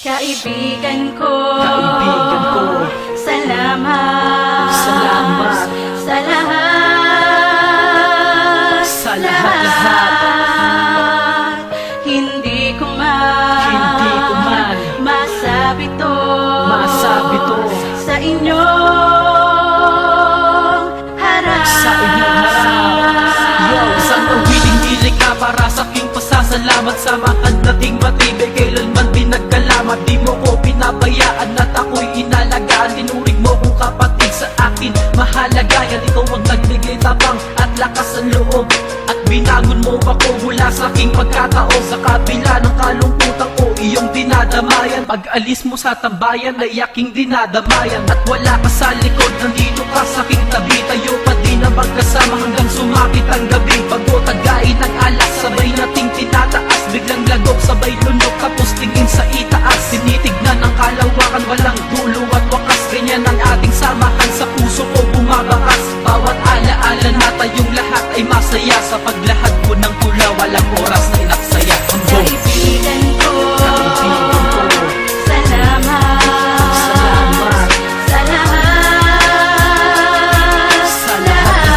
Kaibigan ko, salamat, salamat sa lahat, sa lahat. Hindi ko man masabi to sa inyong harap. Yo, isang awiting hilig ka para sa aking pasasalamat. Samahan nating matibay, kailanman di nagkalamat. Di mo ko pinabayaan at ako'y inalagaan. Tinuring mo kong kapatid sa akin, mahalaga yan. Ikaw ang nagbigay tapang at lakas ng loob, at binagon mo ako mula sa aking pagkataon. Sa kabila ng kalungkutan ko, iyong dinadamayan. Pag alis mo sa tambayan ay aking dinadamayan. At wala ka sa likod, nandito ka sa aking tabi. Tayo pa din na magkasama hanggang sumakit ang gabi. Bago tagain ng alas, sabay nating tinataas. Biglang lagok, sabay lunok, tapos tingin sa itaas. Tinitignan ang kalawakan, walang dulo at wakas. Ganyan ang ating samahan, sa puso ko bumabakas. Bawat alaala na tayong lahat ay masaya. Sa paglahad ko ng tula, walang oras na inaksaya. Kaibigan ko, salamat sa lahat.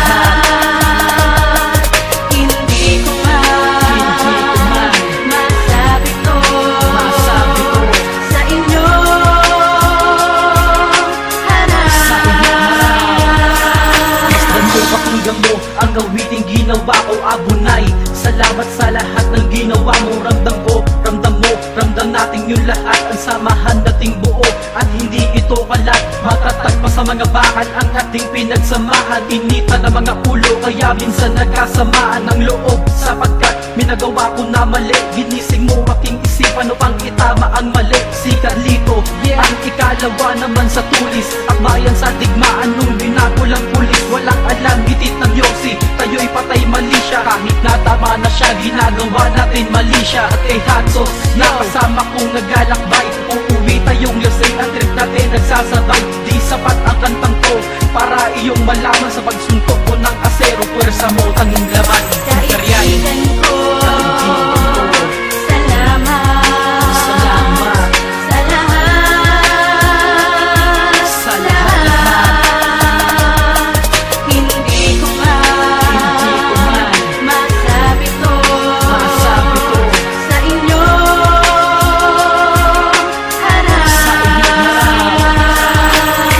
Hindi ko man masabi to sa inyong harap. Isdan mo, pakinggan mo ang awiting ginawa ko, abunay. Salamat sa lahat ng ginawa mo. Ramdam natin yung lahat. Ang samahan nating buo, at hindi ito kalat. Matatag pa sa mga bakal ang ating pinagsamahan. Inita ng mga ulo, kaya minsan nagkasamaan ng loob. Sapagkat minagawa ko na mali, ginising mo aking isipan upang itama ang mali. Si Carlito, ang ikalawa naman sa tulis, akbayan sa digmaan nung binakulang pulis. Walang alam, hitit ng Yossi, tayo'y patay mali siya. Kahit natama na siya, ginagawa natin mali siya. At kay Hatsos, nakasama kong nagalakbay, uuwi tayong lasing, ang trip natin nagsasabay. Di sapat ang kantang to para iyong malaman. Sa pagsuntok ko ng asero, puwersa mo tanging laman. Kaibigan ko, salamat sa lahat. Hindi ko man masabi to sa inyong harap.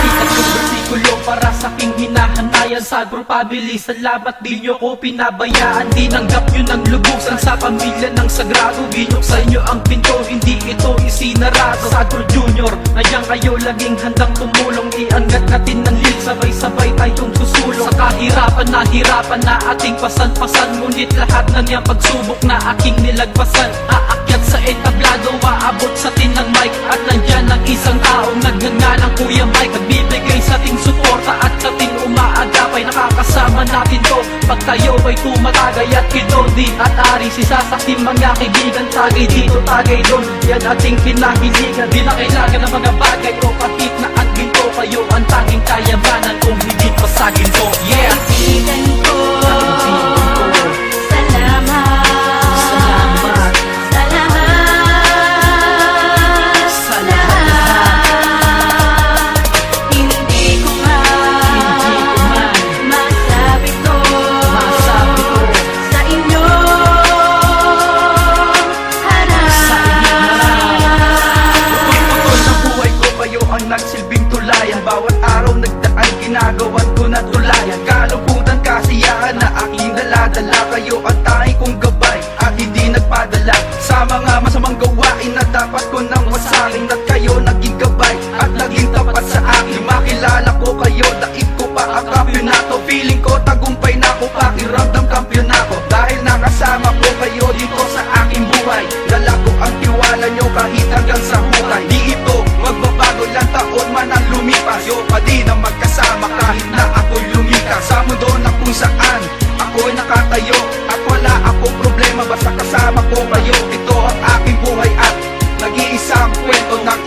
Ikatlong bersikulo para sa aking hinahanayan. Sa grupabili, salamat di nyo ko pinabayaan. Tinanggap nyo ng lubusan sa pamilya ng sagrado. Binuksan nyo ang pinto, hindi ito isinarado. Sagro Junior, nandiyan kayo laging handang tumulong. Iangat natin ng lil, sabay-sabay tayong susulong. Sa kahirapan na ating pasan-pasan, ngunit lahat na niyang pagsubok na aking nilagpasan. Aakyat sa entablado, maabot sa tinang mic, at nandyan ang isang taong nagngangalang Kuya Mike. Nagbibigay sa ating suporta at sa ating umaagapay. Nakakasama natin to pag tayo ay tumatagay. At Kidodi at Ari, si sasaking mga kaibigan. Tagay dito, tagay doon, yan ating kinahiligan. Di na kailangan ng mga bagay o kahit na ang ginto. Kayo ang tanging kayamanan kung hindi pasagin ko. Yeah! Kaibigan ko, salamat sa lahat. Hindi ko man masabi to sa inyong harap. Pagod ng buhay ko, kayo ang nagsilbing tulayan. Bawat araw nagdaan, ginagawan ko na tulayan. Kalungkutan, kasiyahan na aking daladala. Kayo ang tanging kong gabay at hindi nagpadala sa mga masamang gawain na dapat ko nang wasakin. At kayo naging gabay at naging tapat sa akin. Makilala ko kayo, daig ko pa ang kampyonato. Feeling ko tagumpay na ko, pakiramdam kampyonato. Dahil nakasama ko kayo dito sa aking buhay. Dala ko ang tiwala nyo kahit hanggang sa hukay. Di ito magbabago, lang taon man ang lumipas. Yo pa din ang magkasama kahit na ako'y lumikas. Sa mundo na kung saan ako'y nakatayo, at wala akong problema basta kasama ko kayo. Ito ang aking buhay at nag-iisang kwento ng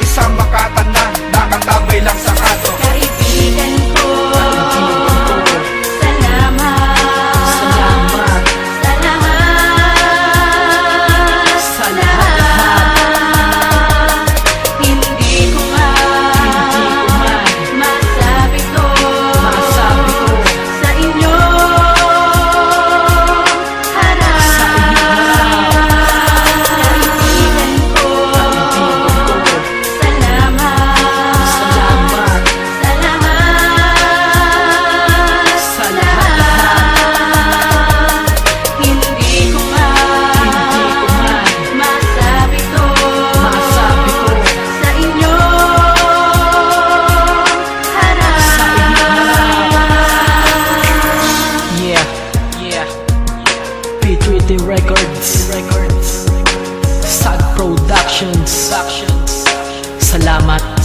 salamat.